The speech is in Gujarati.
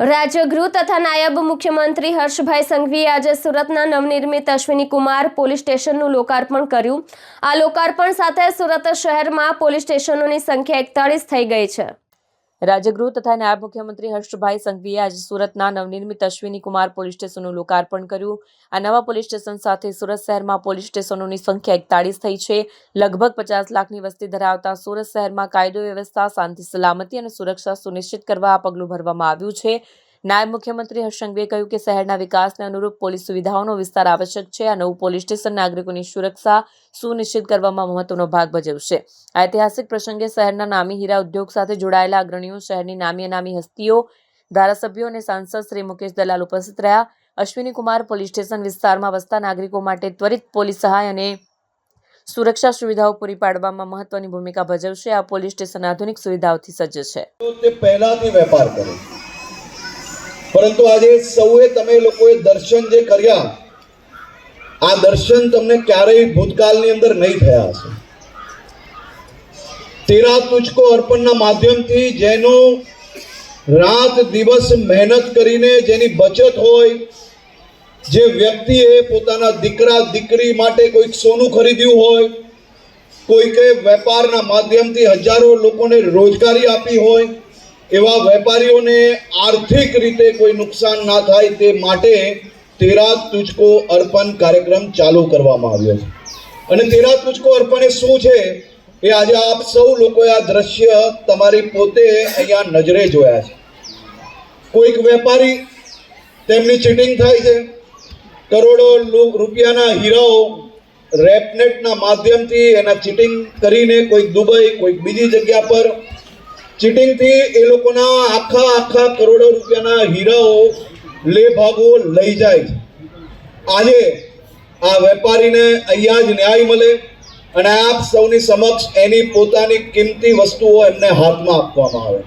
રાજ્યગૃહ તથા નાયબ મુખ્યમંત્રી હર્ષભાઈ સંઘવીએ આજે સુરતના નવનિર્મિત અશ્વિની કુમાર પોલીસ સ્ટેશનનું લોકાર્પણ કર્યું। આ લોકાર્પણ સાથે સુરત શહેરમાં પોલીસ સ્ટેશનોની સંખ્યા 41 થઈ ગઈ છે। રાજ્યગૃહ તથા નાયબ મુખ્યમંત્રી હર્ષભાઈ સંઘવીએ આજે સુરતના નવનિર્મિત અશ્વિની કુમાર પોલીસ સ્ટેશનનું લોકાર્પણ કર્યું। આ નવા પોલીસ સ્ટેશન સાથે સુરત શહેરમાં પોલીસ સ્ટેશનોની સંખ્યા 41 થઈ છે। લગભગ 50 લાખની વસ્તી ધરાવતા સુરત શહેરમાં કાયદો વ્યવસ્થા, શાંતિ સલામતી અને સુરક્ષા સુનિશ્ચિત કરવા આ પગલું ભરવામાં આવ્યું છે। નાયબ મુખ્યમંત્રી હર્ષ સંઘવીએ કહ્યું કે શહેરના વિકાસને અનુરૂપ પોલીસ સુવિધાઓનો વિસ્તાર આવશ્યક છે। આ નવું પોલીસ સ્ટેશન નાગરિકોની સુરક્ષા સુનિશ્ચિત કરવામાં મહત્વનો ભાગ ભજવશે। આ ઐતિહાસિક પ્રસંગે શહેરના નામી હીરા ઉદ્યોગ સાથે જોડાયેલા અગ્રણીઓ, શહેરની નામી હસ્તીઓ, ધારાસભ્યો અને સાંસદ શ્રી મુકેશ દલાલ ઉપસ્થિત રહ્યા। અશ્વિની કુમાર પોલીસ સ્ટેશન વિસ્તારમાં વસતા નાગરિકો માટે ત્વરિત પોલીસ સહાય અને સુરક્ષા સુવિધાઓ પૂરી પાડવામાં મહત્વની ભૂમિકા ભજવશે। આ પોલીસ સ્ટેશન આધુનિક સુવિધાઓથી સજ્જ છે। તે પહેલાથી વેપાર કરે, પરંતુ આજે સૌએ તમે લોકોએ દર્શન જે કર્યા, આ દર્શન તમને ક્યારેય ભૂતકાળની અંદર નહીં થયા હશે। તેરા તુજકો અર્પણના માધ્યમથી જેનો રાત દિવસ મહેનત કરીને જેની બચત હોય, જે વ્યક્તિએ પોતાના દીકરા દીકરી માટે કોઈક સોનું ખરીદ્યું હોય, કોઈકે વેપારના માધ્યમથી હજારો લોકોને રોજગારી આપી હોય, એવા વેપારીઓને આર્થિક રીતે કોઈ નુકસાન ના થાય તે માટે તેરા તુજકો અર્પણ કાર્યક્રમ ચાલુ કરવામાં આવ્યો છે। અને તેરા તુજકો અર્પણ એ શું છે એ આજે આપ સૌ લોકોએ આ દ્રશ્ય તમારી પોતે અહીંયા નજરે જોયા છે। કોઈક વેપારી, તેમની ચીટિંગ થાય છે, કરોડો રૂપિયાના હીરાઓ રેપનેટના માધ્યમથી એના ચીટિંગ કરીને કોઈક દુબઈ, કોઈક બીજી જગ્યા પર ચીટિંગથી એ લોકોના આખા કરોડો રૂપિયાના હીરાઓ લેભાગો લઈ જાય છે। આજે આ વેપારીને અહીંયા જ ન્યાય મળે અને આપ સૌની સમક્ષ એની પોતાની કિંમતી વસ્તુઓ એમને હાથમાં આપવામાં આવે।